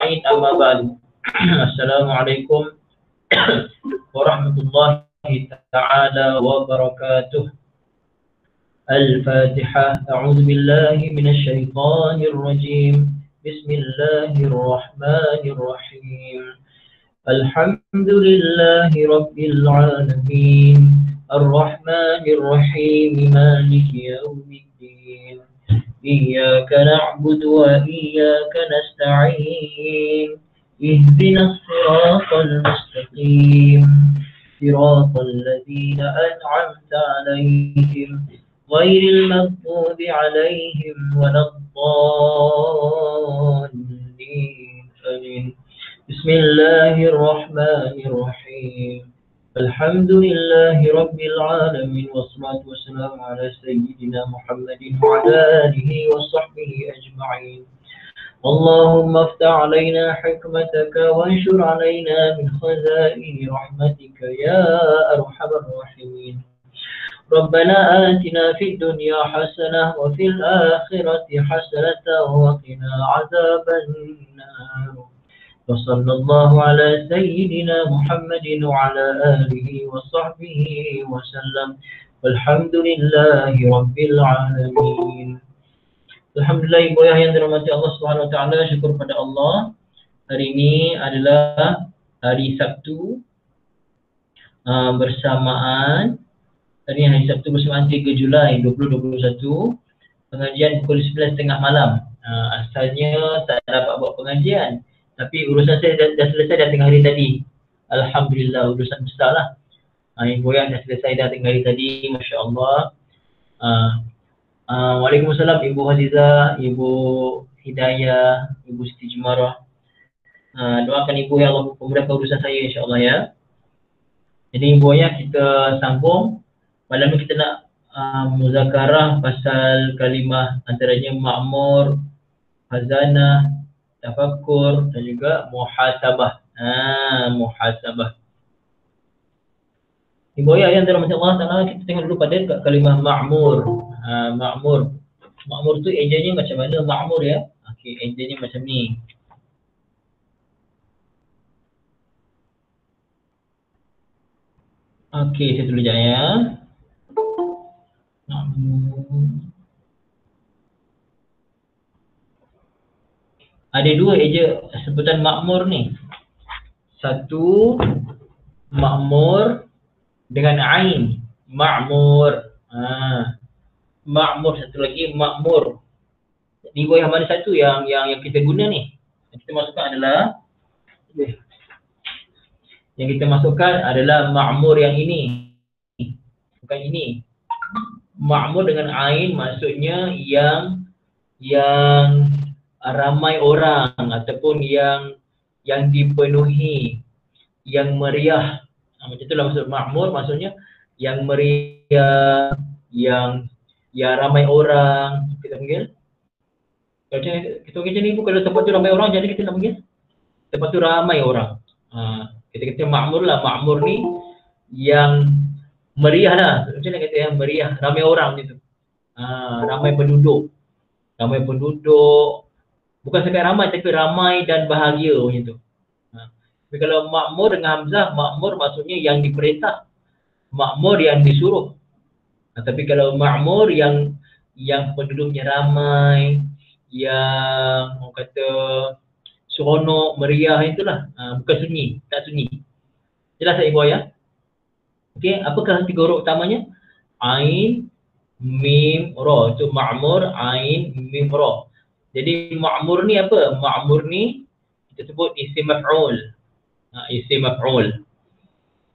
أجمعين أما بعد السلام عليكم ورحمة الله تعالى وبركاته. الفاتحة. أعوذ بالله من الشيطان الرجيم. بسم الله الرحمن الرحيم. الحمد لله رب العالمين الرحمن الرحيم مالك يوم الدين إياك نعبد وإياك نستعين اهدنا الصراط المستقيم صراط الذين أنعمت عليهم غير المغضوب عليهم ولا الضالين آمين. بسم الله الرحمن الرحيم. الحمد لله رب العالمين والصلاة والسلام على سيدنا محمد وعلى آله وصحبه أجمعين. اللهم افتح علينا حكمتك وانشر علينا من خزائن رحمتك يا أرحم الراحمين. ربنا آتنا في الدنيا حسنة وفي الآخرة حسنة وقنا عذاب النار. وصلى الله على سيدنا محمد وعلى آله وصحبه وسلم والحمد لله رب العالمين. Alhamdulillah ibu ayah yang dirahmati Allah Subhanahu wa taala, syukur pada Allah. Hari ini adalah hari Sabtu bersamaan hari Sabtu bersamaan 3 Julai 2021. Pengajian pukul 11.30 malam. Asalnya tak dapat buat pengajian, tapi urusan saya dah selesai dah tengah hari tadi. Alhamdulillah, urusan besar lah. Ibu ayah dah selesai dah tengah hari tadi, Masya Allah. Waalaikumsalam Ibu Hazizah, Ibu Hidayah, Ibu Siti Jumarah. Doakan Ibu ya Allah memudahkan urusan saya insya-Allah ya. Jadi Ibu ayah kita sambung. Malam ni kita nak muzakarah pasal kalimah antaranya ma'mur, khazanah, tafakkur dan juga muhasabah. Muhasabah. Ibu ayah yang dirahmati Allah Taala, kita tengok dulu pada kalimah ma'mur. Ma'mur tu ejanya macam mana ma'mur ya? Okey, ejanya macam ni. Okey, saya tulis sekejap ya. Ada dua eja sebutan makmur ni. Satu makmur dengan ain, makmur. Makmur, satu lagi makmur. Ni yang mana satu yang kita guna ni? Yang kita masukkan adalah makmur yang ini. Bukan ini. Makmur dengan ain maksudnya yang ramai orang ataupun yang dipenuhi, yang meriah. Macam itulah maksud makmur, maksudnya yang meriah, yang ramai orang. Kita panggil, kalau kita panggil macam ni, kalau tempat tu ramai orang, jadi kita nak panggil tempat tu ramai orang. Kita kata makmur lah, makmur ni yang meriah lah. Macam mana kata yang meriah, ramai orang macam tu. Ramai penduduk. Bukan sekadar ramai, tapi ramai dan bahagia macam tu. Tapi kalau makmur dengan hamzah, makmur maksudnya yang diperintah, makmur yang disuruh. Tapi kalau makmur yang penduduknya ramai, yang orang kata seronok, meriah, itulah. Bukan sunyi, tak sunyi. Jelas tak ibu ayah? Okey, apakah tiga huruf utamanya? Ain, mim, ra. Itu ma'mur, ain, mim, ra. Jadi ma'mur ni apa? Ma'mur ni kita sebut isim maf'ul. Isim maf'ul.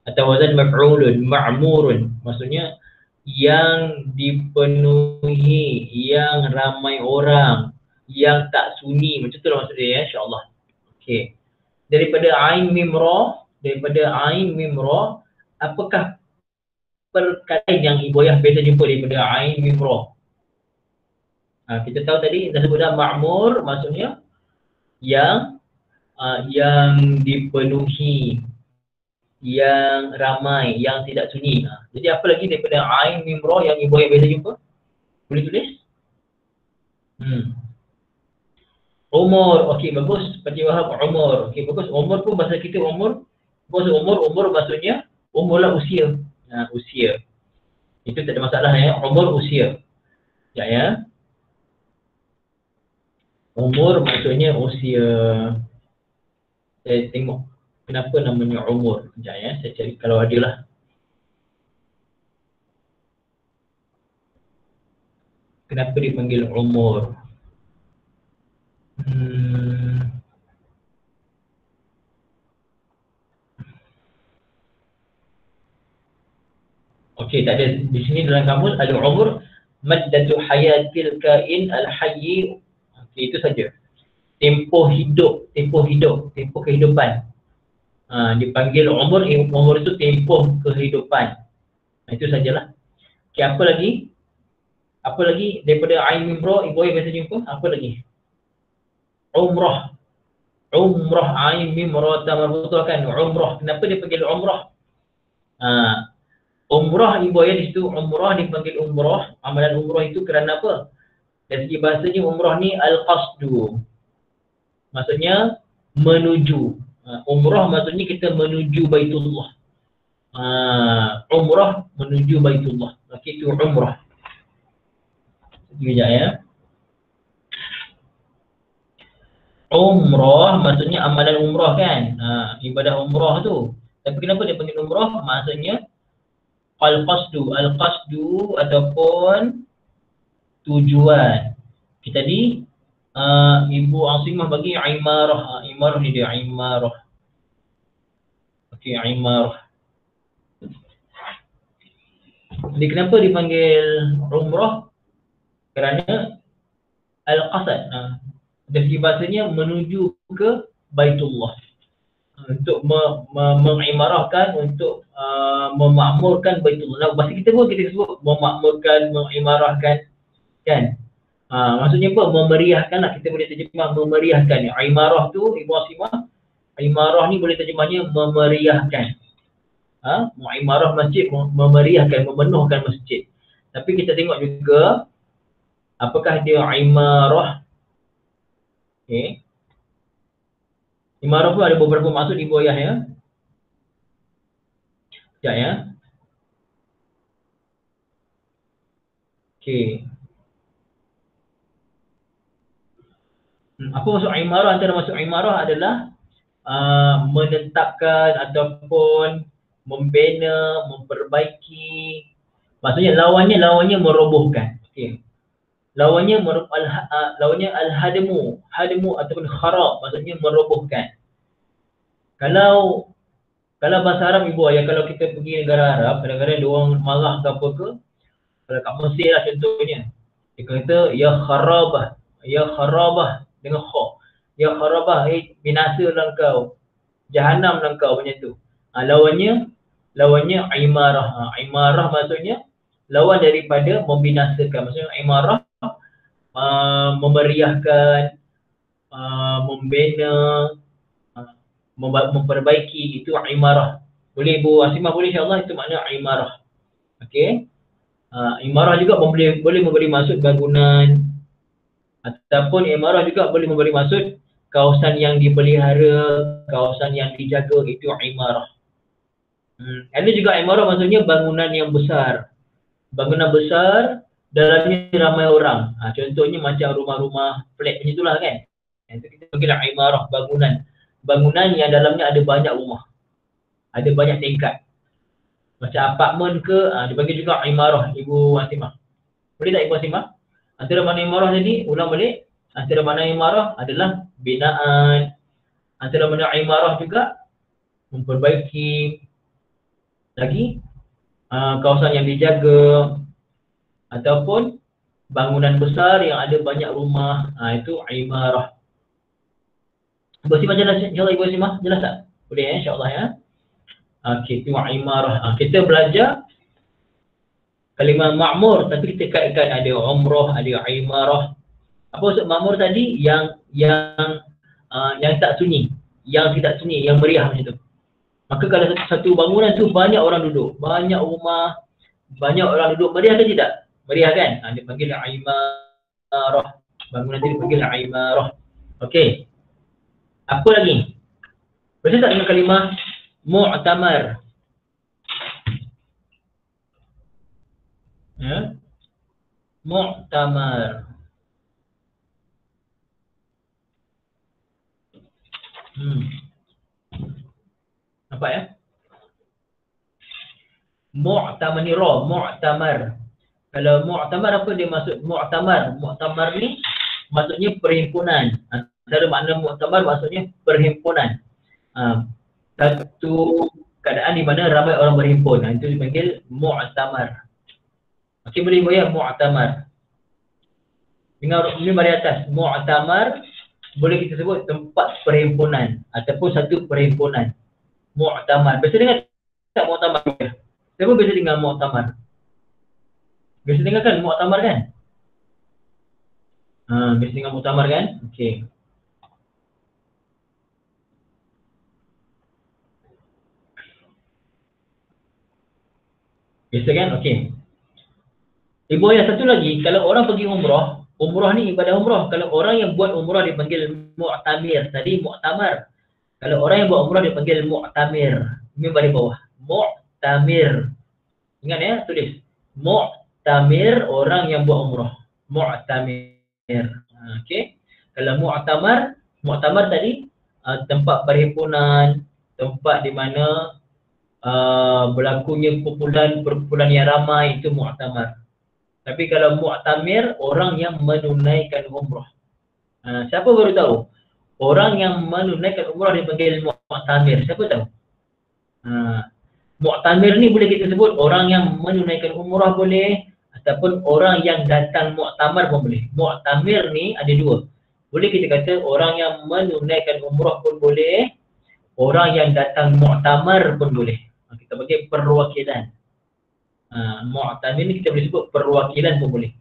Atau wazan maf'ulun, ma'murun. Maksudnya yang dipenuhi, yang ramai orang, yang tak sunyi. Macam itulah maksud dia ya, insya-Allah. Okey. Daripada ain mim ra, apakah perkataan yang ibu ayah biasa jumpa daripada ain mim ra? Kita tahu tadi dah sebut dah, ma'mur maksudnya yang dipenuhi, yang ramai, yang tidak sunyi. Jadi apa lagi daripada ain mim ra yang ibu ayah biasa jumpa? Boleh tulis? Umur, okey bagus. Pakcik Wahab, umur. Okey bagus. Umur pun bahasa kita umur. Bagus, umur maksudnya umur lah usia. Usia. Itu tak ada masalah ya. Umur usia. Ya. Umur maksudnya usia. Saya tengok kenapa namanya umur. Sekejap ya. Saya cari kalau ada lah. Kenapa dipanggil umur? Okey, tak ada. Di sini dalam kamus ada umur maddatu hayatil kain al-hayy. Okey, itu saja. Tempoh kehidupan. Dipanggil umur itu tempoh kehidupan. Itu sajalah. Okey, apa lagi? Apa lagi daripada ain mim ra, ibu ayah biasa jumpa? Apa lagi? Umrah. Ain mim ra ta marbutah kan. Umrah. Kenapa dia panggil umrah? Umrah ibu ayah di situ, umrah dipanggil umrah. Amalan umrah itu kerana apa? Dari segi bahasanya umrah ni al-qasdu. Maksudnya menuju. Umrah maksudnya kita menuju Baitullah. Umrah menuju Baitullah. Okey, itu umrah. Sekejap ya. Umrah maksudnya amalan umrah kan. Ibadah umrah tu. Tapi kenapa dia panggil umrah? Maksudnya al-qasdu ataupun tujuan. Kita tadi Ibu Asimah bagi imarah. Imarah ni dia imarah. Okey, imarah. Jadi kenapa dipanggil umrah? Kerana al-qasad. Dari segi bahasanya menuju ke Baitullah. Untuk mengimarahkan, untuk memakmurkan Baitullah. Bahasa kita pun kita sebut memakmurkan, mengimarahkan kan. Maksudnya apa? Memeriahkan lah. Kita boleh terjemah memeriahkan. Imarah tu, Ibu Asimah, imarah ni boleh terjemahnya memeriahkan. Imarah masjid, memeriahkan, memenuhkan masjid. Tapi kita tengok juga apakah dia imarah. Okay. Imarah pun ada beberapa maksud ibu ayah ya. Sekejap ya. Okay. Apa maksud imarah? Antara maksud imarah adalah menetapkan ataupun membina, memperbaiki. Maksudnya lawannya merobohkan. Okay. Lawannya al-hadmu ataupun kharab, maksudnya merobohkan. Kalau bahasa Arab ibu ayah, kalau kita pergi negara Arab, kadang-kadang dia orang marah ke apa ke, kalau kat Mesir lah contohnya, dia kata ya kharabah dengan kha. Ya kharabah, binasa lah kau, jahanam lah kau, macam tu. Lawannya imarah. Imarah maksudnya lawan daripada membinasakan. Maksudnya imarah memeriahkan, membina, memperbaiki, itu imarah. Boleh Ibu Asimah, boleh insyaAllah, itu makna imarah. Okey. Imarah juga boleh memberi maksud bangunan, ataupun imarah juga boleh memberi maksud kawasan yang dipelihara, kawasan yang dijaga, itu imarah. Ada juga imarah maksudnya bangunan yang besar. Bangunan besar, dalamnya ramai orang. Contohnya macam rumah-rumah flat macam itulah kan. Itu kita panggil imarah, bangunan yang dalamnya ada banyak rumah, ada banyak tingkat. Macam apartmen ke, dipanggil juga imarah, Ibu Asimah. Boleh tak Ibu Asimah? Antara makna imarah tadi, ulang balik. Antara makna imarah adalah binaan. Antara makna imarah juga memperbaiki. Lagi, kawasan yang dijaga, ataupun bangunan besar yang ada banyak rumah, itu imarah. Ibu Asimah jelas? InsyaAllah Ibu Asimah jelas tak? Boleh ya, insyaAllah ya. Okey, itu imarah. Kita belajar kalimah ma'mur, tapi kita kaitkan ada umrah, ada imarah. Apa maksud ma'mur tadi? Yang tak sunyi, yang tidak sunyi, yang meriah macam tu. Maka kalau satu bangunan tu banyak orang duduk, banyak rumah, banyak orang duduk, meriah ke tidak? Meriah kan? Dia panggil imarah. Bangunan tu dipanggil imarah. Okey. Apa lagi? Betul tak dengan kalimah mu'tamar? Ya. Mu'tamar. Nampak ya? Mu'tamar ni ra, mu'tamar. Kalau mu'tamar apa dia maksud mu'tamar? Mu'tamar ni maksudnya perhimpunan. Antara makna mu'tamar maksudnya perhimpunan. Satu keadaan di mana ramai orang berhimpun. Itu dipanggil mu'tamar. Okey, boleh bayar mu'tamar. Dengar ini mari atas. Mu'tamar boleh kita sebut tempat perhimpunan ataupun satu perhimpunan. Mu'tamar. Biasa dengar tak mu'tamar? Siapa biasa dengar mu'tamar? Biasa dengar kan mu'tamar kan? Biasa dengar mu'tamar kan? Okey. Biasa kan? Okey. Ibu yang satu lagi, kalau orang pergi umrah, umrah ni ibadah umrah. Kalau orang yang buat umrah dipanggil mu'tamir. Tadi mu'tamar. Kalau orang yang buat umrah dipanggil mu'tamir. Ini baris bawah. Mu'tamir. Ingat ya, tulis. Mu'tamir, orang yang buat umrah. Mu'tamir. Okey. Kalau mu'tamar, mu'tamar tadi tempat perhimpunan, tempat di mana berlakunya perkumpulan yang ramai, itu mu'tamar. Tapi kalau mu'tamir, orang yang menunaikan umrah. Siapa baru tahu? Orang yang menunaikan umrah dipanggil mu'tamir. Siapa tahu? Mu'tamir ni boleh kita sebut orang yang menunaikan umrah boleh, ataupun orang yang datang mu'tamar pun boleh. Mu'tamir ni ada dua. Boleh kita kata orang yang menunaikan umrah pun boleh, orang yang datang mu'tamar pun boleh. Kita bagi perwakilan. Mu'tamir ni kita boleh sebut perwakilan pun boleh.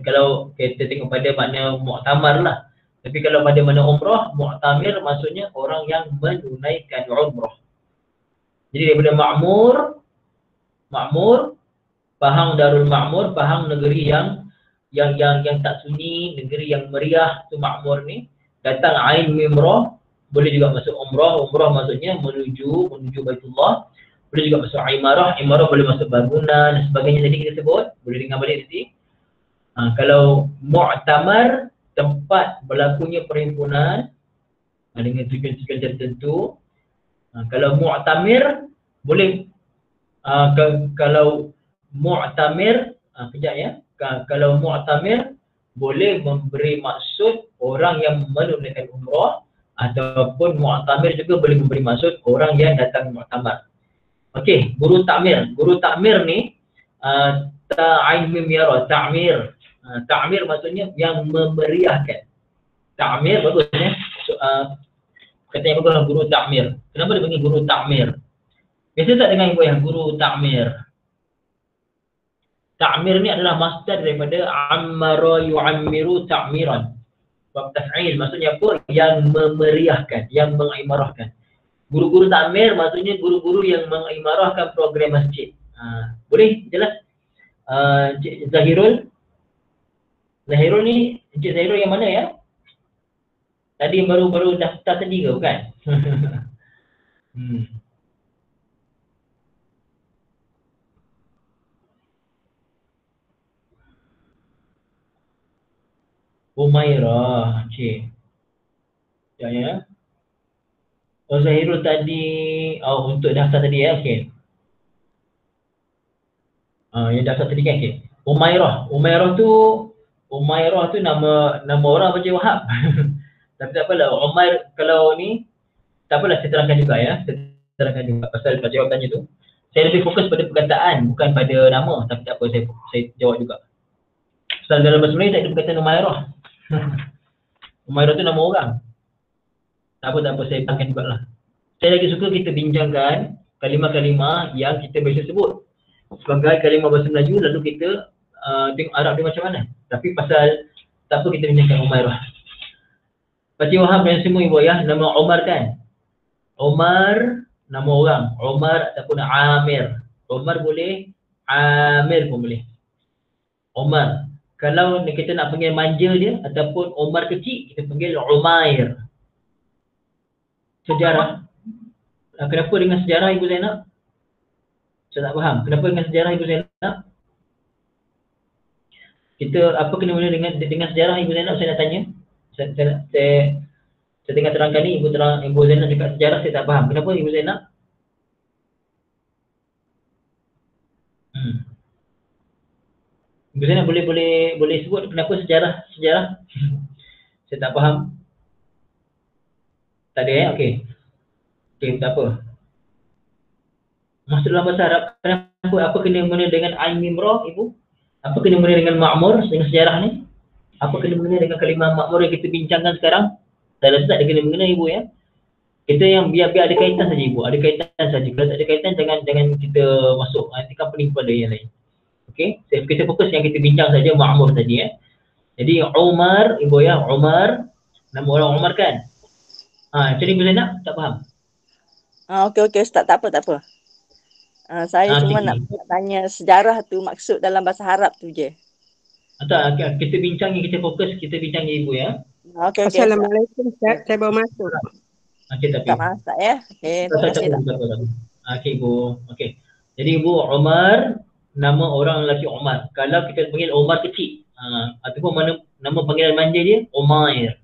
Kalau kita tengok pada makna mu'tamar lah. Tapi kalau pada makna umrah, mu'tamir maksudnya orang yang menunaikan umrah. Jadi daripada makmur, Pahang Darul Makmur, Pahang negeri yang tak sunyi, negeri yang meriah, tu makmur ni. Datang Ain Mim Ra, boleh juga masuk umrah. Umrah maksudnya menuju Baitullah. Boleh juga masuk imarah boleh masuk bangunan dan sebagainya. Tadi kita sebut, boleh dengar balik nanti. Kalau mu'tamar, tempat berlakunya perhimpunan dengan tujuan-tujuan tertentu. Kalau mu'tamir, boleh kalau mu'tamir, kejap ya. Kalau mu'tamir boleh memberi maksud orang yang menunaikan umrah, ataupun mu'tamir juga boleh memberi maksud orang yang datang mu'tamar. Okey, guru takmir. Guru takmir ni ta'ain mim yara, ta'mir. Ta'mir maksudnya yang memeriahkan. Ta'mir bagus ya. Kata yang bagus guru takmir. Kenapa dia panggil guru takmir? Biasa tak dengar yang guru takmir? Ta'mir ni adalah masdar daripada ammara yu'ammiru ta'miran. Bab taf'il maksudnya apa? Yang memeriahkan, yang mengimarahkan. Guru-guru takmir maksudnya guru-guru yang mengimarahkan program masjid. Boleh jelas? Encik Zahirul ni, Encik Zahirul yang mana ya? Tadi baru daftar tadi ke bukan? Umairah, cik. Ya. Oh, Zahirul tadi, untuk daftar tadi ya, okey. Yang daftar tadi kan, okey. Umairah tu nama orang macam Wahab. Tapi tak apalah, Umair kalau ni, tak apalah saya terangkan juga ya. Saya terangkan juga pasal jawab tanya tu. Saya lebih fokus pada perkataan, bukan pada nama. Tapi tak apa, saya jawab juga. Pasal dalam bahasa Melayu tak ada perkataan Umairah. Umairah tu nama orang. Tak apa, saya terangkan jugalah. Saya lagi suka kita bincangkan kalimah-kalimah yang kita biasa sebut sebagai kalimah bahasa Melayu, lalu kita tengok Arab dia macam mana. Tapi pasal tak apa, kita bincangkan Umairah. Pakcik Wahab dan semua ibu ayah, nama Umar kan? Umar, nama orang. Umar ataupun Amir. Umar boleh, Amir pun boleh. Umar. Kalau kita nak panggil manja dia ataupun Umar kecil, kita panggil Umair. Sejarah. Kenapa dengan sejarah Ibu Zainab? Saya tak faham. Kenapa dengan sejarah Ibu Zainab? Kita apa kena mengena dengan sejarah Ibu Zainab, saya nak tanya. Saya tengah terangkan ni, Ibu Zainab cakap sejarah, saya tak faham. Kenapa Ibu Zainab? Ibu Zainab boleh sebut kenapa sejarah? Saya tak faham. Tak ada okey. Okey, tak apa. Maksud dalam bahasa Arab, kenapa apa kena mengena dengan Ain Mim Ra, Ibu? Apa kena mengena dengan Ma'mur dengan sejarah ni? Apa kena mengena dengan kalimah Ma'mur yang kita bincangkan sekarang? Saya rasa tak ada kena mengena Ibu ya. Kita yang biar ada kaitan saja Ibu, ada kaitan saja. Kalau tak ada kaitan jangan kita masuk. Nanti kan pening kepada yang lain. Okey, kita fokus yang kita bincang saja Ma'mur tadi ya. Jadi Umar, Ibu ya, Umar, nama orang Umar kan? Macam ni Ibu Zainab, tak faham? Okey Ustaz, tak apa. Saya cuma nak tanya sejarah tu maksud dalam bahasa Arab tu je. Tak, kita bincang yang kita fokus, kita bincang Ibu ya. Okey. Assalamualaikum Ustaz, saya baru masuk. Okey, tapi tak masak ya. Okey, terima kasih tak. Okey Ibu. Okey. Jadi Ibu, Umar, nama orang lelaki Umar. Kalau kita panggil Umar kecil, ataupun nama panggilan manja dia Umair.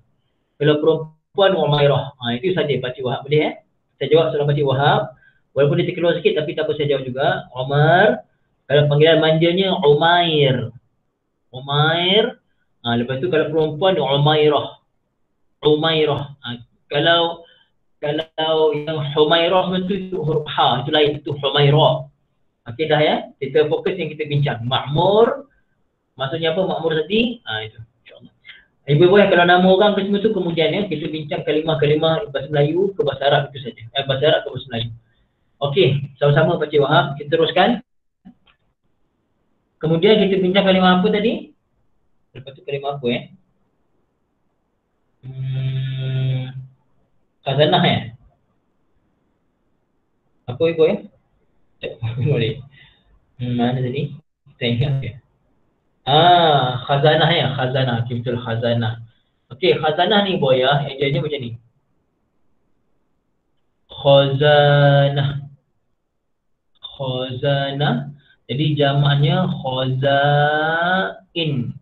Kalau perempuan Umairah. Itu saja Pakcik Wahab boleh eh? Saya jawab soalan Pakcik Wahab. Walaupun dia terkeluar sikit tapi tak apa, saya jawab juga. Umar, kalau panggilan manjanya Umair. Lepas tu kalau perempuan Umairah. Kalau yang Humairah itu huruf ha, itu lain, itu Humairah. Okey dah ya. Kita fokus yang kita bincang. Ma'mur, maksudnya apa Ma'mur tadi? Itu insya-Allah. Ibu-ibu yang kalau nama orang ke semua tu kemudian ya, kita bincang kalimah-kalimah bahasa Melayu ke bahasa Arab itu saja. Bahasa Arab ke bahasa Melayu. Okey, sama-sama Pakcik Wahab, kita teruskan. Kemudian kita bincang kalimah apa tadi? Lepas tu kalimah apa ya? Khazanah ya? Apa Ibu ya? Boleh. Mana tadi? Kita ingat ya? Khazanah ya? Khazanah, betul khazanah. Okey, khazanah ni Ibu ya, ejanya macam ni. Khazanah. Jadi jamaknya khazain.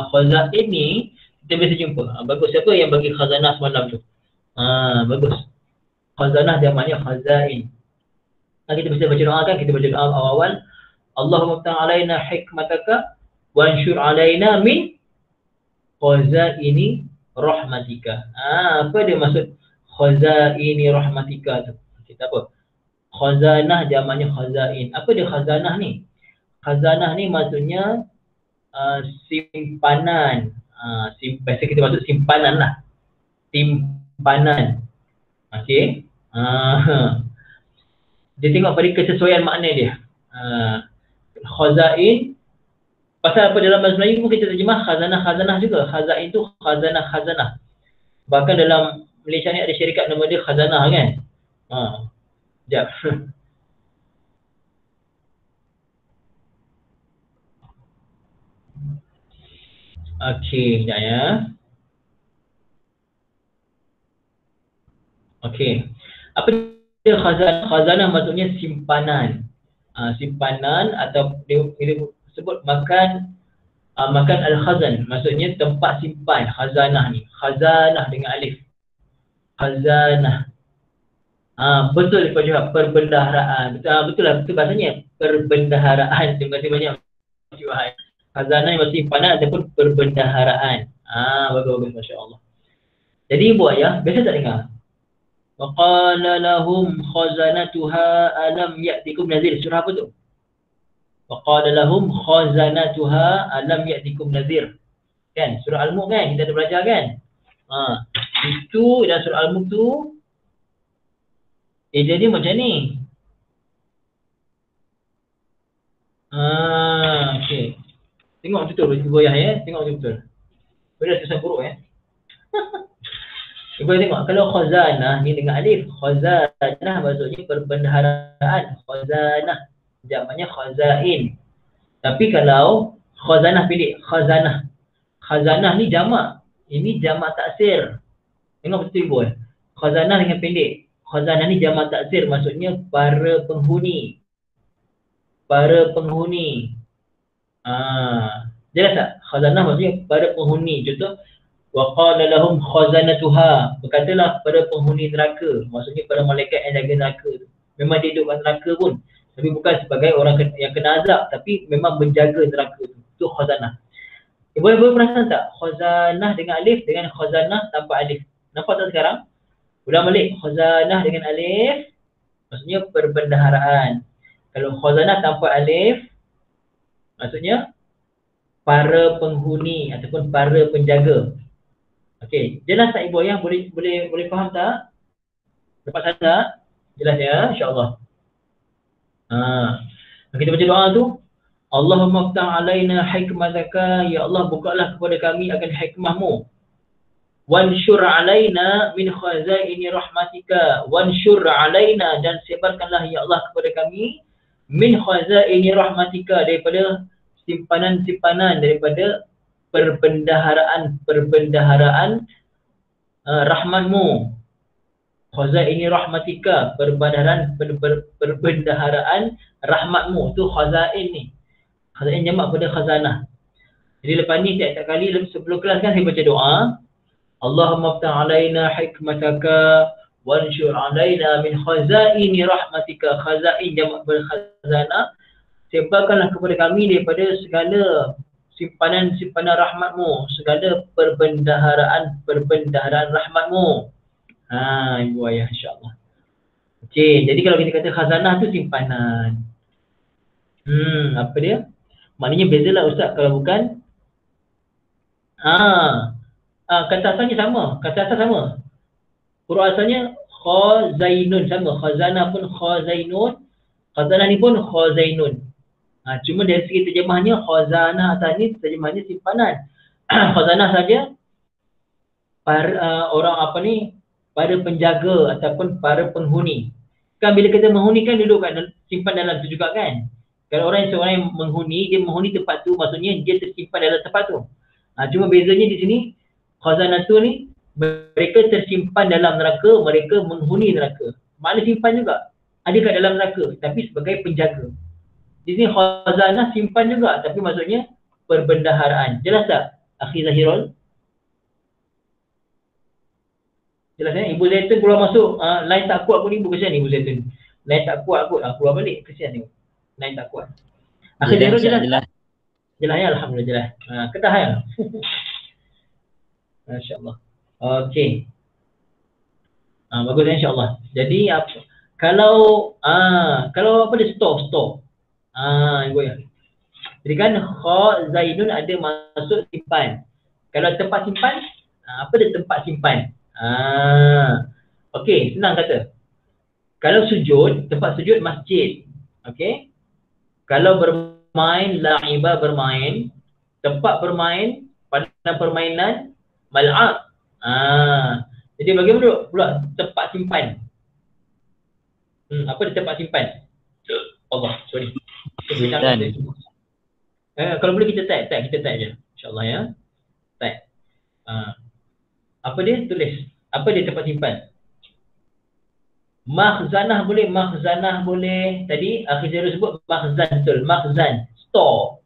Khazain ni kita biasa jumpa. Bagus. Siapa yang bagi khazanah semalam tu? Bagus. Khazanah jamaknya khazain. Kita bisa baca doa kan? Kita baca doa awal-awal. Allahumma ftah alaina hikmataka wa anshur alaina min khazaini rahmatika. Apa dia maksud khazaini rahmatika tu? Kita apa? Khazanah jamaknya khazain. Apa dia khazanah ni? Khazanah ni maksudnya simpanan. Biasa kita maksud simpanan lah. Simpanan. Okey. Dia tengok pada kesesuaian makna dia. Khazain. Pasal apa dalam bahasa Melayu pun kita terjemah khazanah juga. Khazain tu khazanah. Bahkan dalam Malaysia ni ada syarikat nama dia Khazanah kan. Sekejap. Okey, sekejap ya. Okey. Apa dia khazanah? Khazanah maksudnya simpanan. Simpanan atau dia sebut makan al-khazan. Maksudnya tempat simpan. Khazanah ni. Khazanah dengan alif. Khazanah. Betul Pak Johab, perbendaharaan. Betul lah, betul bahasanya. Perbendaharaan. Terima kasih banyak. Khazanah yang masih simpanan ataupun perbendaharaan. Bagus, Masya Allah. Jadi ibu ayah, biasa tak dengar? Wa qala lahum khazanatuha alam ya'tikum nazir. Surah apa tu? Wa qala lahum khazanatuha alam ya'tikum nazir. Kan? Surah Al-Mulk kan? Kita ada belajar kan? Itu dalam surah Al-Mulk tu jadi macam ni. Okey. Tengok betul Ibu Ayah ya. Tengok betul. Boleh tulisan buruk ya. Ibu tengok. Kalau khazanah ni dengan alif. Khazanah maksudnya perbendaharaan. Khazanah. Jamaknya khazain. Tapi kalau Khazanah pendek, khazanah. Khazanah ni jamak. Ini jamak taksir. Tengok betul ibu. Khazanah dengan pendek. Khazanah ni jamak taksir, maksudnya para penghuni. Para penghuni. Jelas tak? Khazanah maksudnya para penghuni. Contoh, wa qala lahum khazanatuha. Berkatalah para penghuni neraka. Maksudnya para malaikat yang jaga neraka tu. Memang dia duduk kat neraka pun. Tapi bukan sebagai orang yang kena azab, tapi memang menjaga neraka tu. Itu khazanah. Boleh perasan tak? Khazanah dengan alif dengan khazanah tanpa alif. Nampak tak sekarang? Ulang balik. Khazanah dengan alif maksudnya perbendaharaan. Kalau khazanah tanpa alif maksudnya para penghuni ataupun para penjaga. Okey, jelas tak ibu ayah? Boleh faham tak? Dapat tak? Jelas ya, insya-Allah. Kita baca doa tu. Allahumma ftah alaina hikmataka, ya Allah bukalah kepada kami akan hikmahmu. Wansyur alaina min khazaini rahmatika, wansyur alaina, dan sebarkanlah ya Allah kepada kami min khazaini rahmatika, daripada simpanan-simpanan, daripada perbendaharaan rahmatmu. Khazaini rahmatika, perbendaharaan rahmatmu. Tu khazain ni. Khazain jamak pada khazanah. Jadi lepas ni tiap-tiap kali sebelum kelas kan saya baca doa. Allahumma ftah alaina hikmataka wansyur alaina min khazaini rahmatika. Khazain jamak pada khazanah. Sebarkanlah kepada kami daripada segala simpanan-simpanan rahmatmu, segala perbendaharaan rahmatmu. Ibu ayah, insya-Allah. Okey, jadi kalau kita kata khazanah tu simpanan. Apa dia? Maknanya bezalah ustaz kalau bukan. Kata asalnya sama. Kata asal sama. Huruf asalnya khazainun sama. Khazanah pun khazainun. Khazanah ni pun khazainun. Cuma dari segi terjemahnya khazanah atas ni terjemahnya simpanan. Khazanah saja para para penjaga ataupun para penghuni. Kan bila kita menghuni kan duduk kat simpan dalam tu juga kan. Kalau seorang yang menghuni, dia menghuni tempat tu, maksudnya dia tersimpan dalam tempat tu. Cuma bezanya di sini, khazanah tu ni, mereka tersimpan dalam neraka, mereka menghuni neraka. Makna simpan juga. Ada kat dalam neraka, tapi sebagai penjaga. Di sini khazanah simpan juga, tapi maksudnya perbendaharaan. Jelas tak, Akhi Zahirul? Jelas ya? Ibu Zaitun keluar masuk, line tak kuat pun ibu, kesian ibu Zaitun. Line tak kuat kot, keluar balik, kesian ibu. Line tak kuat. Akhi Zahirul jelas? Jelas ya, alhamdulillah. Ketah ya. Masya-Allah. Okey. Bagus insya-Allah. Jadi kalau apa dia store. Ibu ya. Jadi kan khazainun ada maksud simpan. Kalau tempat simpan, apa dia tempat simpan? Okey, senang kata. Kalau sujud, tempat sujud masjid. Okey. Kalau bermain, la'iba bermain, tempat bermain, padang permainan, mal'ab. Jadi bagaimana pula tempat simpan? Apa dia tempat simpan? Allah, sorry. Kalau boleh kita tag je. InsyaAllah ya. Tag. Apa dia? Tulis. Apa dia tempat simpan? Makhzanah boleh. Tadi Akhi Zahirul sebut makhzan, betul. Makhzan, store.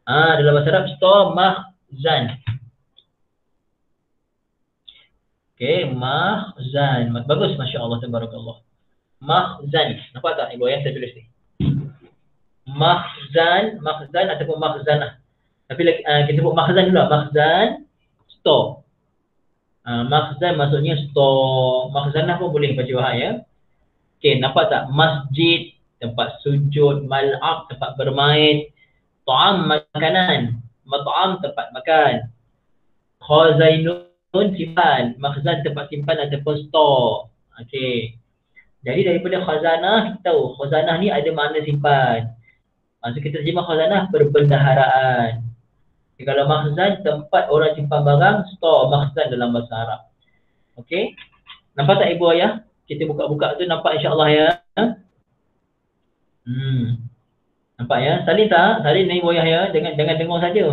Dalam bahasa Arab store, makhzan. Okey, makhzan. Bagus, masya-Allah, tabarakallah. Makhzan. Nampak tak ibu ayah saya tulis ni? Makhzan ataupun makhzanah. Tapi kita sebut makhzan dulu. Makhzan, store. Makhzan maksudnya store. Makhzanah pun boleh baca wahai ya. Okey, nampak tak? Masjid, tempat sujud, mal'ab, tempat bermain, ta'am, makanan, mat'am, tempat makan, khazainun, simpan, makhzan, tempat simpan ataupun store. Okey. Jadi daripada khazanah, kita tahu khazanah ni ada makna simpan. Maksud kita terjemah khazanah perbendaharaan. Jadi, kalau makhzan, tempat orang simpan barang, store, makhzan dalam bahasa Arab. Okey. Nampak tak ibu ayah? Kita buka-buka tu nampak insya-Allah ya. Nampak ya? Salin tak? Salin ni ibu ayah ya. Jangan dengar saja.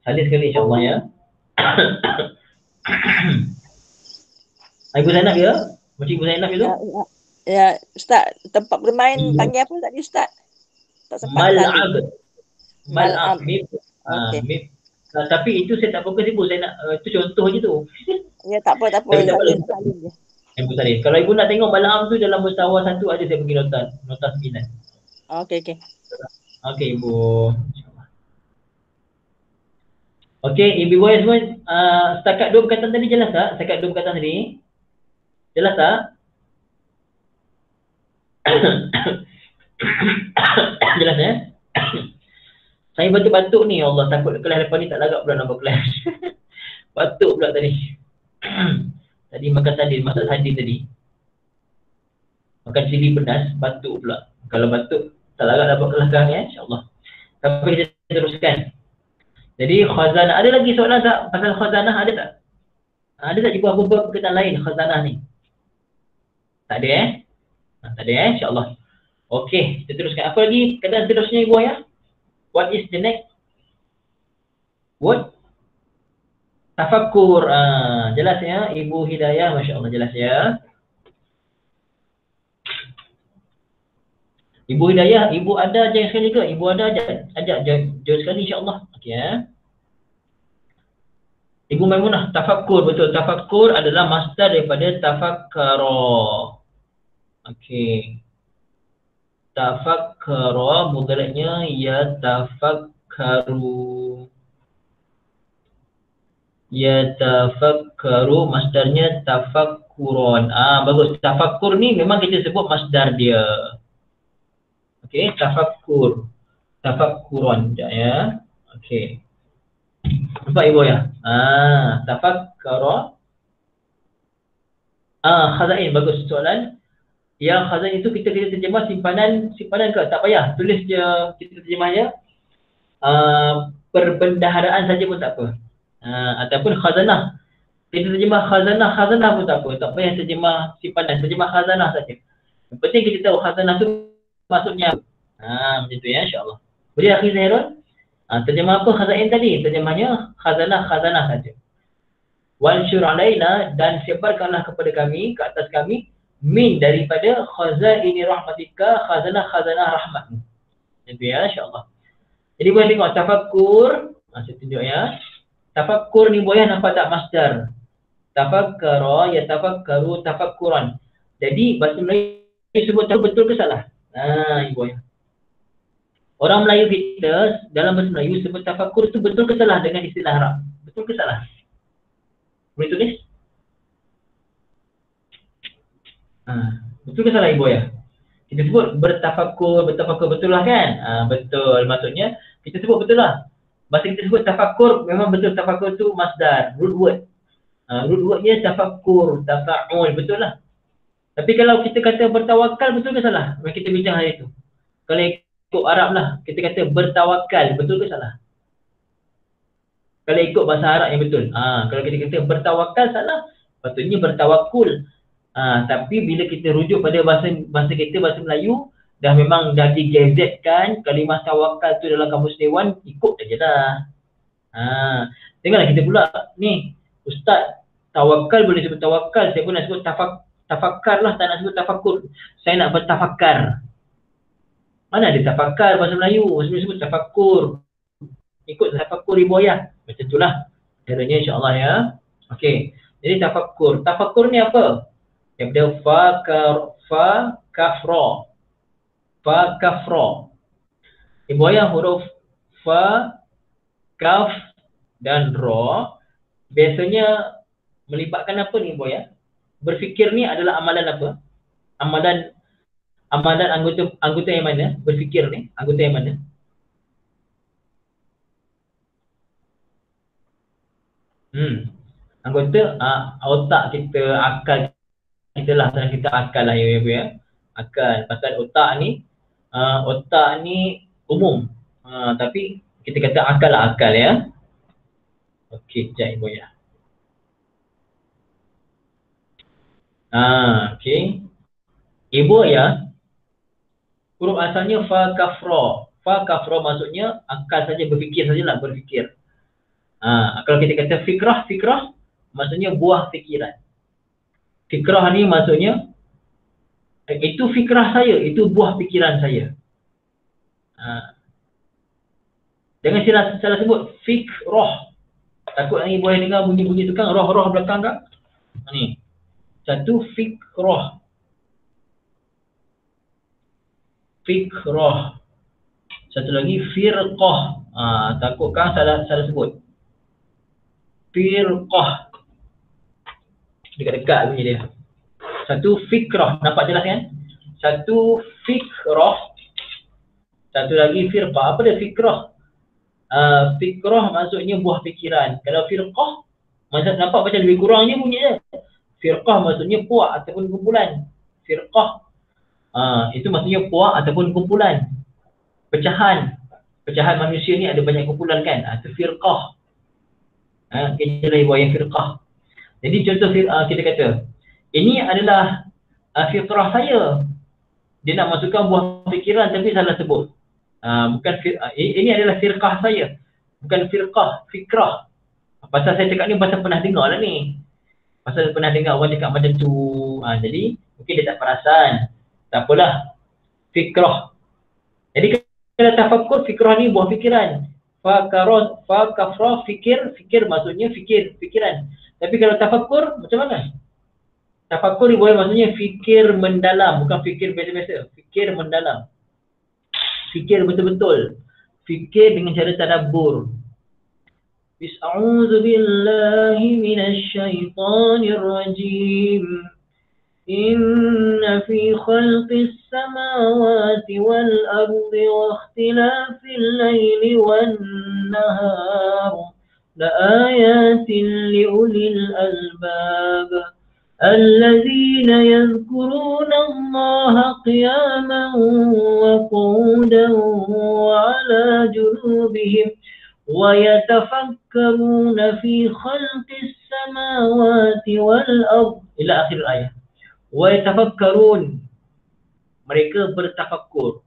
Salin sekali insya-Allah ya. Ibu Zainab ya? Macam Ibu Zainab itu? Ya, Ustaz, tempat bermain panggil apa tadi Ustaz? Tak sempat dengar Mal'ab. dulu. Mal'ab. Mal'ab. Mib. Okey. Mib. Tapi itu saya tak fokus ibu. Saya nak, itu contoh je tu. Ya, tak apa. Tapi tak Salin apa. je. Ibu Salin. Kalau ibu nak tengok Mal'ab tu dalam mustawa 1 ada saya bagi nota 9. Okey. Okey ibu. Okey, ibu ayah semua, setakat 2 perkataan tadi jelas tak? Setakat 2 perkataan tadi. Jelas tak? Jelas ya? Saya batuk-batuk ni, Allah takut kelas lepas ni tak lagak pula nampak kelas. Batuk pula tadi. Tadi makan sardin, masak sardin tadi. Makan cili pedas, batuk pula. Kalau batuk, tak lagak dapat kelas sekarang ya, insyaAllah. Tapi kita teruskan. Jadi khazanah, ada lagi soalan tak pasal khazanah, ada tak? Ada tak ibu apa perkataan lain khazanah ni? Tak ada tak ada insyaAllah. Okey, kita teruskan. Apa lagi perkataan seterusnya ibu ayah? What is the next word? Tafakkur. Jelas ya Ibu Hidayah, masya-Allah jelas ya. Ibu Hidayah, ibu ada ajar sekali ke? Ibu ada ajak jauh sekali insya-Allah. Okey ya. Ibu Maimunah, tafakkur, betul. Tafakkur adalah masdar daripada tafakkara. Okey. Tafakkara mudhari'nya ya tafakkaru. Ya tafakkaru, masdarnya tafakkuron. Bagus. Tafakkur ni memang kita sebut masdar dia. Okey, tafakkur. Tafakkuron ya. Okey. Nampak ibu ya? Tafakkara. Khazain, bagus soalan. Yang khazain itu kita terjemah simpanan ke? Tak payah. Tulis je, kita terjemahnya perbendaharaan saja pun tak apa. Ataupun khazanah. Kita terjemah khazanah pun tak apa. Tak payah terjemah simpanan, terjemah khazanah saja. Yang penting kita tahu khazanah tu maksudnya macam tu ya, insya-Allah. Boleh akhir Zairul? Terjemah apa khazain tadi? Terjemahnya khazanah saja. Wansyur alaina, dan sebarkanlah kepada kami, ke atas kami, min daripada khazaini rahmatika, khazanah rahmatmu. Itu ya, insya-Allah. Jadi boleh tengok tafakkur, saya tunjuk ya. Tafakkur ni boleh nampak tak masdar? Tafakkara, ya tafakkaru, tafakkuran. Jadi bahasa Melayu sebut betul ke salah? Ibu ya. Orang Melayu kita dalam bahasa Melayu sebut tafakkur tu betul ke salah dengan istilah Arab? Betul ke salah? Boleh tulis? Betul ke salah ibu ya? Kita sebut bertafakkur betul lah kan? Betul, maksudnya kita sebut betul lah. Masa kita sebut tafakkur, memang betul tafakkur tu masdar, root word. Root wordnya tafakkur, tafa'ul, betul lah. Tapi kalau kita kata bertawakal, betul ke salah? Mari kita bincang hari itu. Kalau ikut Arab lah, kita kata bertawakal, betul ke salah? Kalau ikut bahasa Arab yang betul. Kalau kita kata bertawakal, salah. Patutnya bertawakul. Tapi bila kita rujuk pada bahasa kita, bahasa Melayu, dah memang dah digazetkan kalimah tawakal tu dalam kamus dewan, ikut saja lah. Dengarlah kita pula ni, Ustaz, tawakal boleh sebut tawakal, saya pun nak sebut tafakkar lah, tak nak sebut tafakkur. Saya nak bertafakkar. Mana ada tafakkar bahasa Melayu? Bahasa Melayu sebut tafakkur. Ikut tafakkur ibu ayah. Macam itulah caranya insya-Allah ya. Okey. Jadi tafakkur. Tafakkur ni apa? Daripada fa kafra. Ibu ayah huruf fa, kaf dan ra biasanya melibatkan apa ni ibu ayah? Berfikir ni adalah amalan apa? Amalan anggota yang mana? Berfikir ni anggota yang mana? Anggota otak kita, akal kita lah, kita akal lah ya. Akal. Pasal otak ni umum. Tapi kita kata akal lah, akal ya. Okey, sekejap ibu ya. Okey. Ibu ya, Huruf asalnya fa kafra. Fa kafra maksudnya akal saja, berfikir sajalah, berfikir. Kalau kita kata fikrah, fikrah maksudnya buah fikiran. Fikrah ni maksudnya itu fikrah saya, itu buah fikiran saya. Jangan salah sebut fikrah. Takut lagi boleh dengar bunyi-bunyi tukang roh-roh belakang tak? Ni. Satu fikrah. Fikrah. Satu lagi firqah. Takut kan salah sebut. Firqah. Dekat-dekat bunyi dia. Satu fikrah. Nampak jelas kan? Satu fikrah. Satu lagi firqah. Apa dia fikrah? Fikrah maksudnya buah fikiran. Kalau firqah, nampak macam lebih kurang je bunyinya. Firqah maksudnya puak ataupun kumpulan. Firqah. Itu maksudnya puak ataupun kumpulan. Pecahan. Pecahan manusia ni ada banyak kumpulan kan? Itu firqah. Kita lagi buat yang firqah. Jadi contoh kita kata, ini adalah fikrah saya. Dia nak masukkan buah fikiran tapi salah sebut. Bukan ini adalah firqah saya. Bukan firqah, fikrah. Pasal saya cakap ni pasal pernah dengar lah ni. Pasal pernah dengar orang cakap macam tu. Jadi mungkin dia tak perasan. Tak apalah. Fikrah. Jadi kalau tafakkur, fikrah ni buah fikiran. Fa kafra, fikir maksudnya fikiran. Tapi kalau tafakkur macam mana? Tafakkur ni boleh maksudnya fikir mendalam, bukan fikir biasa-biasa. Fikir mendalam. Fikir betul-betul. Fikir dengan cara tadabbur. A'udzu billahi minasy syaithanir rajim. Inna fi khalqis samawati wal ardi wa ikhtilafil laili wan nahar la ayatin li ulil albab. الذين يذكرون الله قياما وقعودا وعلى جنوبهم ويتفكرون في خلق السماوات والأرض إلى آخر الآية. ويتفكرون, mereka bertafakkur.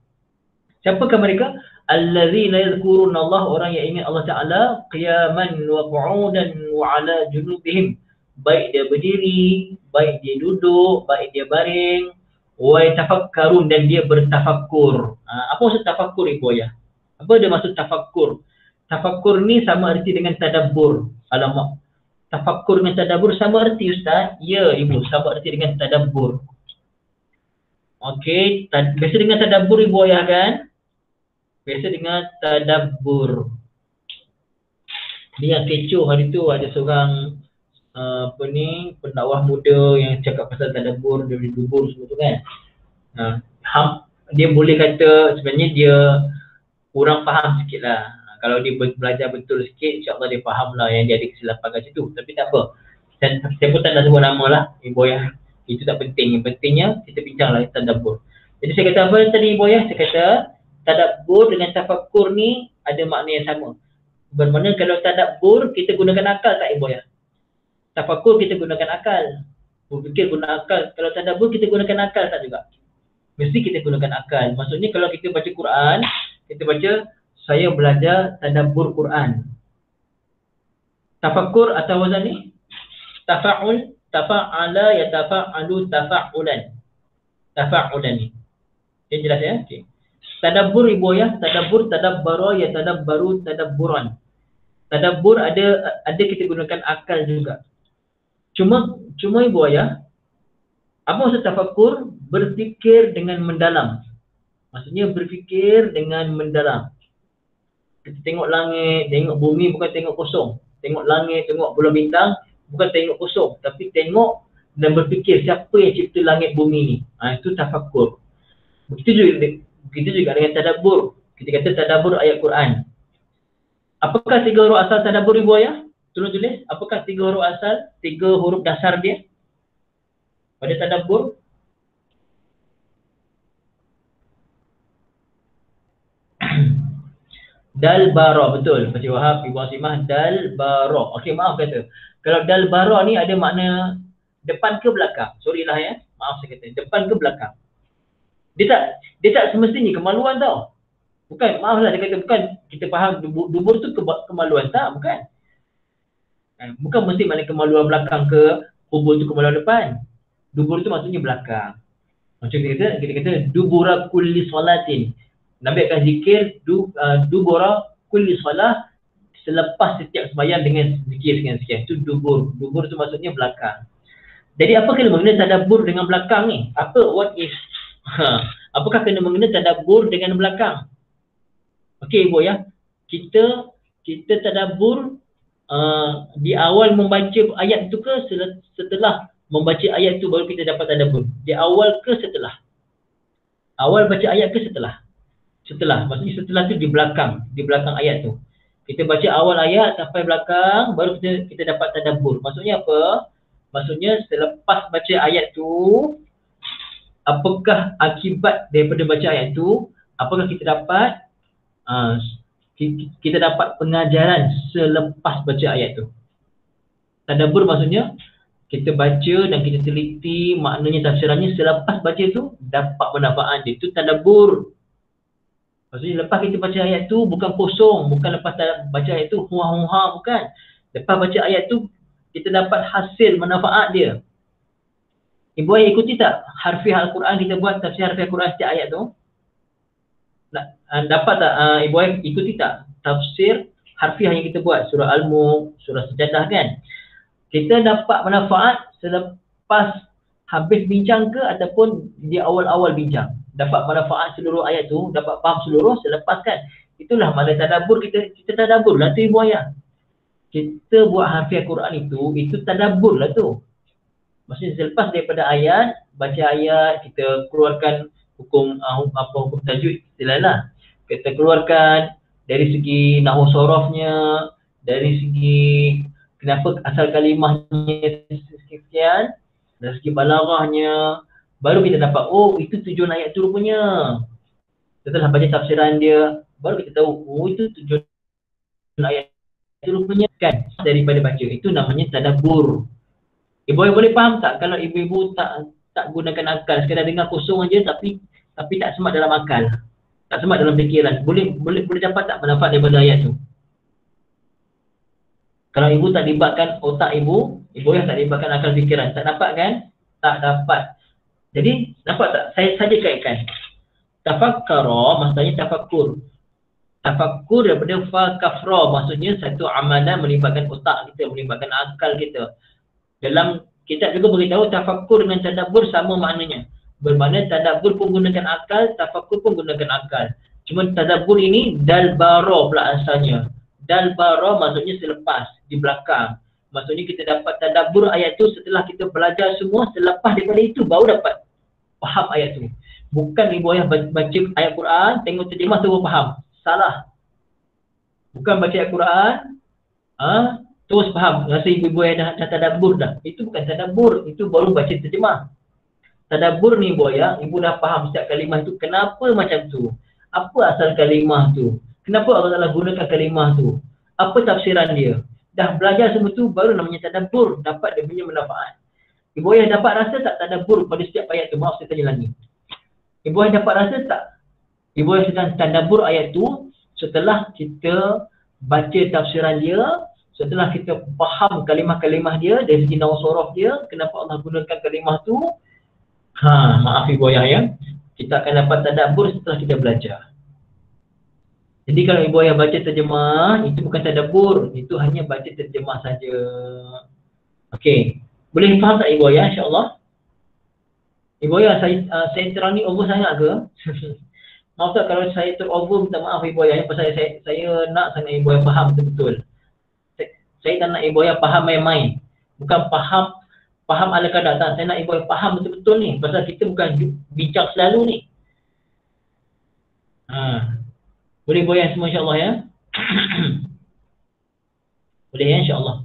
Siapakah mereka? Allazina yadhkuruna Allah, orang yang ingat Allah Ta'ala qiyaman wa qu'udan wa ala junubihim, baik dia berdiri, baik dia duduk, baik dia baring. Wa yatafakkarun, dan dia bertafakkur. Apa maksud tafakkur Ibu Ayah? Apa dia maksud tafakkur? Tafakkur ni sama arti dengan tadabbur. Alamak. Tafakkur dengan tadabbur sama arti Ustaz? Ya Ibu, sama arti dengan tadabbur. Okey, biasa dengan tadabbur Ibu Ayah kan? Biasa dengan tadabbur. Ni yang kecoh hari tu ada seorang pendakwah muda yang cakap pasal tadabbur, dia dubur semua tu kan. Dia boleh kata sebenarnya dia kurang faham sikit lah. Kalau dia belajar betul sikit, insyaAllah dia faham lah yang dia ada kesilapan kat situ. Tapi tak apa. Saya pun tak nak sebut nama lah Ibu Ayah. Itu tak penting. Yang pentingnya kita bincang lah tadabbur. Jadi saya kata apa tadi Ibu Ayah? Saya kata tadabbur dengan tafakkur ni ada makna yang sama. Bermakna kalau tadabbur kita gunakan akal tak Ibu Ayah? Tafakkur kita gunakan akal. Berfikir guna akal. Kalau tadabbur kita gunakan akal tak juga? Mesti kita gunakan akal. Maksudnya kalau kita baca Quran, kita baca, saya belajar tadabbur Quran. Tafakkur atau wazan ni? Tafa'ul, tafa'ala, yatafa'alu, tafa'ulan. Tafa'ulan ni. Yang jelas ya? Okay. Tadabbur Ibu Ayah, tadabbur, tadabbara, yatadabbaru, tadabburan. Tadabbur ada kita gunakan akal juga. Cuma Ibu Ayah, apa maksud tafakkur? Berfikir dengan mendalam. Maksudnya berfikir dengan mendalam. Kita tengok langit, tengok bumi, bukan tengok kosong. Tengok langit, tengok bulan bintang, bukan tengok kosong. Tapi tengok dan berfikir siapa yang cipta langit bumi ni. Itu tafakkur. Begitu juga dengan tadabbur. Kita kata tadabbur ayat Quran. Apakah 3 huruf asal tadabbur Ibu Ayah? Tolong tulis. Apakah 3 huruf asal, 3 huruf dasar dia pada tadabbur? Dal bara, betul. Pakcik Wahab, Ibu Asimah, dal bara. Okey, maaf kata. Kalau dal bara ni ada makna depan ke belakang? Sorry lah ya. Maaf saya kata. Depan ke belakang? Dia tak semestinya kemaluan tau. Bukan, maaflah dia kata bukan kita faham dubur tu kemaluan, tak, bukan. Bukan mesti makna kemaluan belakang ke kubur tu kemaluan depan. Dubur tu maksudnya belakang. Macam kita kata dubura kulli salatin. Nabi akan zikir dubura kulli salah, selepas setiap sembahyang dengan zikir sekian-sekian. Itu dubur. Dubur tu maksudnya belakang. Jadi apa kena mengena tadabbur dengan belakang ni? What if? Apakah kena mengena tadabbur dengan belakang? Okey ibu ya. Kita tadabbur di awal membaca ayat tu ke setelah membaca ayat tu baru kita dapat tadabbur? Di awal ke setelah? Awal baca ayat ke setelah? Setelah. Maksudnya setelah tu di belakang ayat tu. Kita baca awal ayat sampai belakang baru kita dapat tadabbur. Maksudnya apa? Maksudnya selepas baca ayat tu, apakah akibat daripada baca ayat tu? Apakah kita dapat pengajaran selepas baca ayat tu? Tadabbur maksudnya kita baca dan kita teliti maknanya, tafsirannya, selepas baca tu dapat manfaat dia. Itu tadabbur. Maksudnya lepas kita baca ayat tu bukan kosong, bukan lepas baca ayat tu huha-huha, bukan. Lepas baca ayat tu kita dapat hasil manfaat dia. Ibu ayah ikuti tak harfiah Al-Quran kita buat tafsir harfiah Al-Quran setiap ayat tu? Dapat tak ibu ayah ikuti tak tafsir harfiah yang kita buat surah Al-Mulk, surah Sajadah kan? Kita dapat manfaat selepas habis bincang ke ataupun di awal-awal bincang? Dapat manfaat seluruh ayat tu, dapat faham seluruh selepas kan? Itulah makna tadabbur. Kita tadabbur lah tu ibu ayah. Kita buat harfiah Quran itu tadabbur lah tu. Maksudnya selepas daripada ayat, baca ayat, kita keluarkan hukum hukum tajwid istilahlah. Kita keluarkan dari segi nahwu sorofnya, dari segi kenapa asal kalimahnya sekian, dari segi balaghahnya, baru kita dapat itu tujuan ayat tu rupanya. Setelah baca tafsiran dia, baru kita tahu itu tujuan ayat tu rupanya kan, daripada baca. Itu namanya tadabbur. Ibu boleh faham tak kalau ibu-ibu tak gunakan akal, sekadar dengar kosong aja tapi tak semat dalam akal, tak semat dalam fikiran, boleh dapat tak manfaat daripada ayat tu? Kalau ibu tak libatkan otak ibu yang tak libatkan akal fikiran, tak dapat kan? Tak dapat. Jadi dapat tak? Saya saja kaitkan. Tafakkara maksudnya tafakkur. Tafakkur daripada fakafra, maksudnya satu amalan melibatkan otak kita, melibatkan akal kita. Dalam kitab juga beritahu tafakkur dengan tadabbur sama maknanya. Bermakna tadabbur pun gunakan akal, tafakkur pun gunakan akal. Cuma tadabbur ini dalbara pula asalnya. Dalbara maksudnya selepas, di belakang. Maksudnya kita dapat tadabbur ayat tu setelah kita belajar semua, selepas daripada itu baru dapat faham ayat tu. Bukan ibu ayah baca ayat Quran, tengok terjemah tu faham. Salah. Bukan baca ayat Quran, terus faham, rasa ibu ayah dah tadabbur dah. Itu bukan tadabbur, itu baru baca terjemah. Tadabbur ni ibu ayah, ibu dah faham setiap kalimah tu kenapa macam tu. Apa asal kalimah tu? Kenapa Allah Ta'ala gunakan kalimah tu? Apa tafsiran dia? Dah belajar semua tu baru namanya tadabbur, dapat dia punya manfaat. Ibu ayah dapat rasa tak tadabbur pada setiap ayat tu? Maaf saya tanya lagi. Ibu ayah dapat rasa tak? Ibu ayah sedang tadabbur ayat tu setelah kita baca tafsiran dia, setelah kita faham kalimah-kalimah dia, dari segi nahwu sorof dia, kenapa Allah gunakan kalimah tu. Maaf ibu ayah ya. Kita akan dapat tadabbur setelah kita belajar. Jadi kalau ibu ayah baca terjemah, itu bukan tadabbur, itu hanya baca terjemah saja. Okey. Boleh faham tak ibu ayah insya-Allah? Ibu ayah saya terang ni over sangat ke? Maaf tak kalau saya terover, minta maaf ibu ayah, pasal saya nak sangat ibu ayah faham betul-betul. Saya tak nak ibu ayah faham main-main. Bukan faham ala kadar, tak. Saya nak ibu ayah faham betul-betul ni. Pasal kita bukan bincang selalu ni. Boleh ibu ayah semua insya-Allah ya? Boleh ya insya-Allah.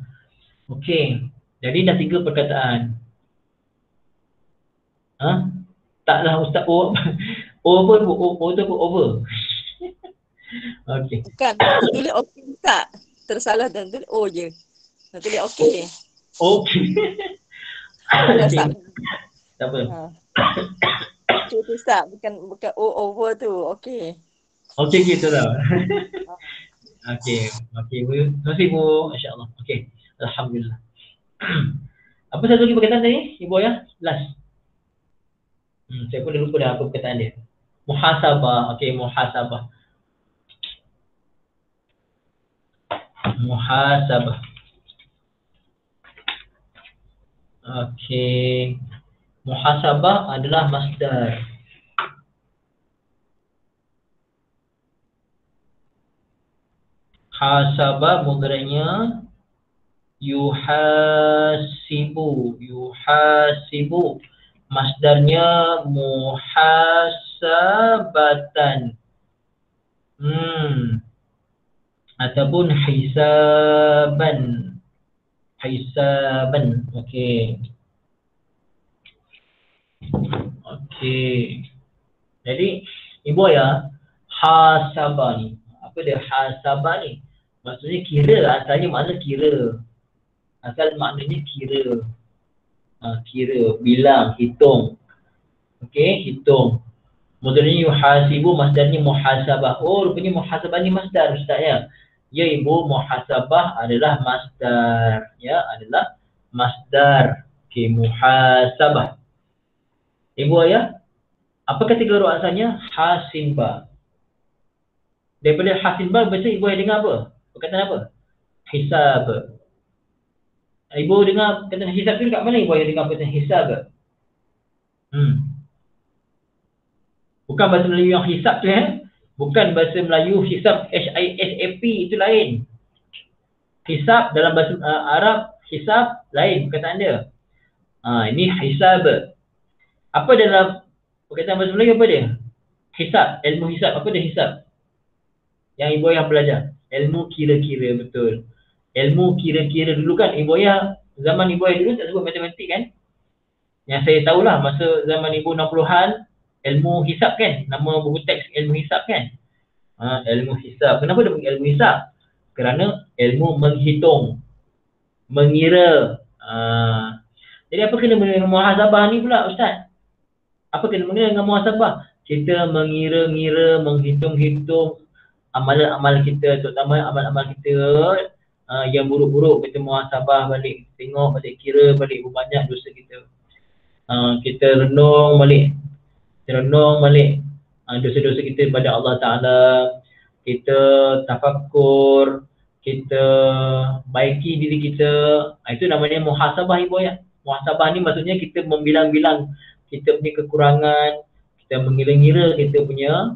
Okey. Jadi dah 3 perkataan. Taklah Ustaz over. Okey. Bukan, tulis okey tak? Tersalah dan tulis O je. Nak tulis okey. Okey. Tak Tak apa. Okey tu Ustaz, bukan O over tu. Okey. Okey gitu lah. Okey. Terima kasih Bu. Masya-Allah. Okey. Alhamdulillah. Apa satu lagi perkataan tadi? Ibu ya? Last. Saya pun dah lupa dah apa perkataan dia. Muhasabah. Okey, muhasabah. Muhasabah. Okey. Muhasabah adalah masdar. Hasabah mudhari'nya yuhasibu. Yuhasibu. Masdarnya muhasabatan. Ataupun hisaban. Hisaban. Okey. Okey. Jadi ibu ayah, hasabah ni. Apa dia hasabah ni? Maksudnya kira, asalnya makna kira. Asal maknanya kira. Kira, bilang, hitung. Okey, hitung. Mudhari'nya yuhasibu, masdarnya muhasabah. Oh, rupanya muhasabah ni masdar Ustaz ya. Ya ibu, muhasabah adalah masdar. Ya, adalah masdar. Okey, muhasabah. Ibu ayah, apa kategori asalnya? Hasinba. Daripada hasinba, biasa ibu ayah dengar apa? Perkataan apa? Hisab. Ibu dengar perkataan hisab tu dekat mana ibu ayah dengar perkataan hisab? Bukan bahasa Melayu yang hisab tu ya. Bukan bahasa Melayu hisab HISAP, itu lain. Hisab dalam bahasa Arab, hisab lain perkataan dia. Ini hisab. Apa dalam perkataan bahasa Melayu apa dia? Hisab, ilmu hisab. Apa dia hisab? Yang ibu ayah belajar. Ilmu kira-kira, betul. Ilmu kira-kira dulu kan, ibu ayah, zaman ibu ayah dulu tak sebut matematik kan? Yang saya tahulah masa zaman ibu 60-an, ilmu hisab kan? Nama buku teks ilmu hisab kan? Ilmu hisab. Kenapa dia panggil ilmu hisab? Kerana ilmu menghitung, mengira. Jadi apa kena dengan muhasabah ni pula Ustaz? Apa kena dengan muhasabah? Kita mengira-ngira, menghitung-hitung amalan-amal kita, terutama amal-amal kita yang buruk-buruk. Kita muhasabah balik, tengok balik, kira balik berapa banyak dosa kita. Kita renung balik dosa-dosa kita kepada Allah Ta'ala. Kita tafakkur, kita baiki diri kita. Itu namanya muhasabah ibu ayah. Muhasabah ni maksudnya kita membilang-bilang kita punya kekurangan, kita mengira-ngira kita punya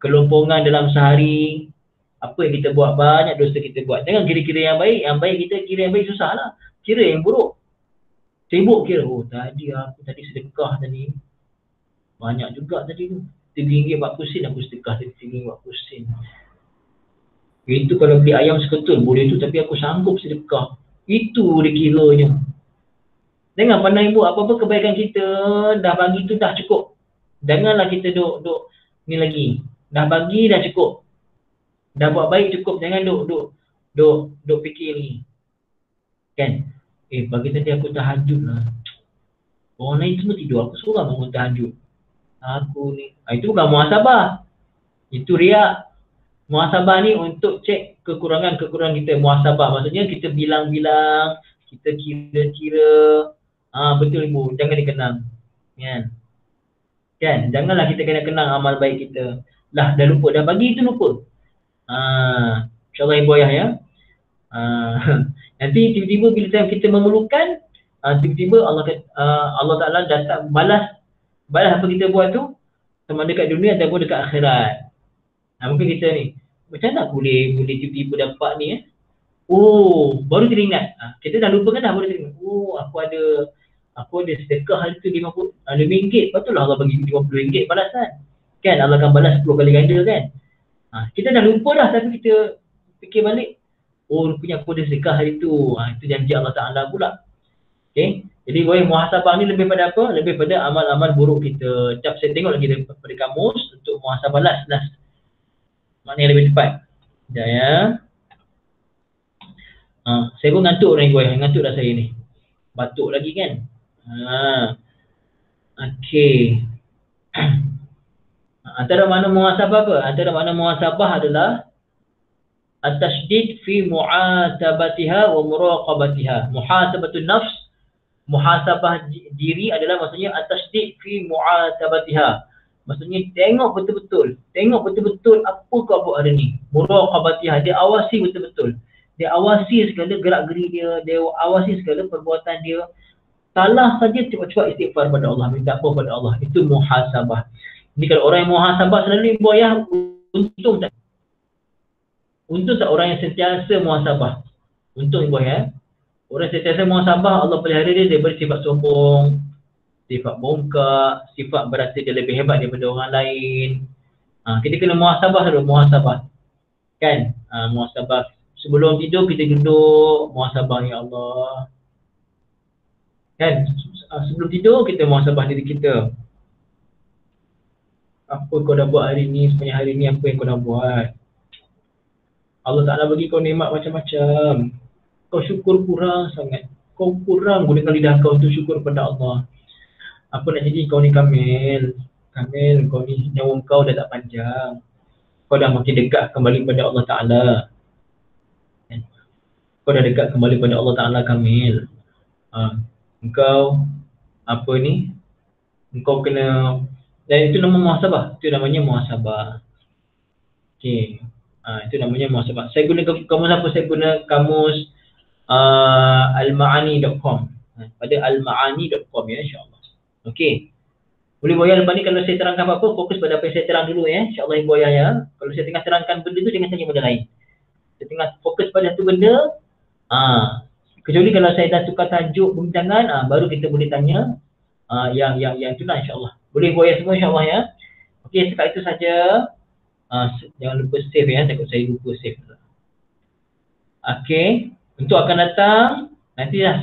kelompongan dalam sehari. Apa yang kita buat, banyak dosa kita buat. Jangan kira-kira yang baik. Yang baik kita kira yang baik susah lah. Kira yang buruk. Sibuk kira. Oh tadi aku sedekah tadi. Banyak juga tadi tu. RM3.40 aku sedekah tadi. RM3.40. Itu kalau beli ayam seketul boleh tu, tapi aku sanggup sedekah. Itu dia kiranya. Jangan pandang ibu, apa-apa kebaikan kita dah bagi tu dah cukup. Janganlah kita duk ni lagi. Dah bagi dah cukup. Dah buat baik cukup. Jangan duk fikir ni. Kan? Pagi tadi aku tahajud lah. Orang lain semua tidur, aku seorang bangun tahajud. Aku ni. Itu bukan muhasabah. Itu riak. Muhasabah ni untuk cek kekurangan-kekurangan kita. Muhasabah maksudnya kita bilang-bilang, kita kira-kira. Betul ibu, jangan dikenang. Kan? Janganlah kita kena kenang amal baik kita. Dah lupa, dah bagi itu lupa. InsyaAllah ibu ayah ya. Nanti tiba-tiba bila kita memerlukan, tiba-tiba Allah Ta'ala datang balas apa kita buat tu, sama dekat dunia ataupun dekat akhirat. Mungkin kita ni, macam mana boleh tiba-tiba dapat ni baru teringat. Kita dah lupa kan dah, baru teringat. Aku ada sedekah hari tu RM5. Patutlah Allah bagi RM50 balasan. Kan Allah akan balas 10 kali ganda kan. Kita dah lupa dah, tapi kita fikir balik. Rupanya aku ada sedekah hari tu. Itu janji Allah Ta'ala pula. Okay. Jadi muhasabah ni lebih pada apa? Lebih pada amal-amal buruk kita. Sekejap saya tengok lagi daripada kamus untuk muhasabah last. Mana yang lebih tepat? Sekejap ya. Saya pun ngantuk ni ngantuk dah saya ni. Batuk lagi kan. Okey. Antara makna muhasabah apa? Antara makna muhasabah adalah at-tasydid fi mu'atabatiha wa muraqabatiha. Muhasabatun nafs, muhasabah diri adalah maksudnya at-tasydid fi mu'atabatiha. Maksudnya tengok betul-betul apa kau buat hari ni. Muraqabatiha, dia awasi betul-betul. Dia awasi segala gerak-geri dia awasi segala perbuatan dia. Salah saja cepat-cepat istighfar pada Allah, minta ampun pada Allah. Itu muhasabah. Jadi kalau orang yang muhasabah selalu buat ya, untung tak? Untung tak orang yang sentiasa muhasabah? Untung buat ya. Orang yang sentiasa muhasabah, Allah pelihara dia daripada sifat sombong, sifat bongkak, sifat berasa dia lebih hebat daripada orang lain. Kita kena muhasabah dulu, muhasabah. Kan? Muhasabah. Sebelum tidur kita duduk, muhasabah ya Allah. Kan? Sebelum tidur kita muhasabah diri kita. Apa kau dah buat hari ni, sepanjang hari ni apa yang kau dah buat. Allah Ta'ala bagi kau nikmat macam-macam. Kau syukur kurang sangat. Kau kurang gunakan lidah kau untuk syukur pada Allah. Apa nak jadi kau ni Kamil? Kamil, kau ni nyawa kau dah tak panjang. Kau dah makin dekat kembali pada Allah Ta'ala. Kau dah dekat kembali pada Allah Ta'ala Kamil. Engkau apa ni? Engkau kena, dan itu nama muhasabah. Itu namanya muhasabah. Okey. Itu namanya muhasabah. Saya guna kamus apa? Saya guna kamus almaani.com. Pada almaani.com ya, insya-Allah. Okey. Boleh Boya lepas ni kalau saya terangkan apa-apa, fokus pada apa yang saya terang dulu ya. Insya-Allah Boya ya. Kalau saya tengah terangkan benda tu, jangan tanya benda lain. Saya tengah fokus pada satu benda. Kecuali kalau saya dah tukar tajuk perbincangan, baru kita boleh tanya yang tu lah, insya-Allah. Boleh Boya semua, insya-Allah ya. Okey, setakat itu saja. Jangan lupa save ya, takut saya lupa save. Okey, untuk akan datang nanti dah saya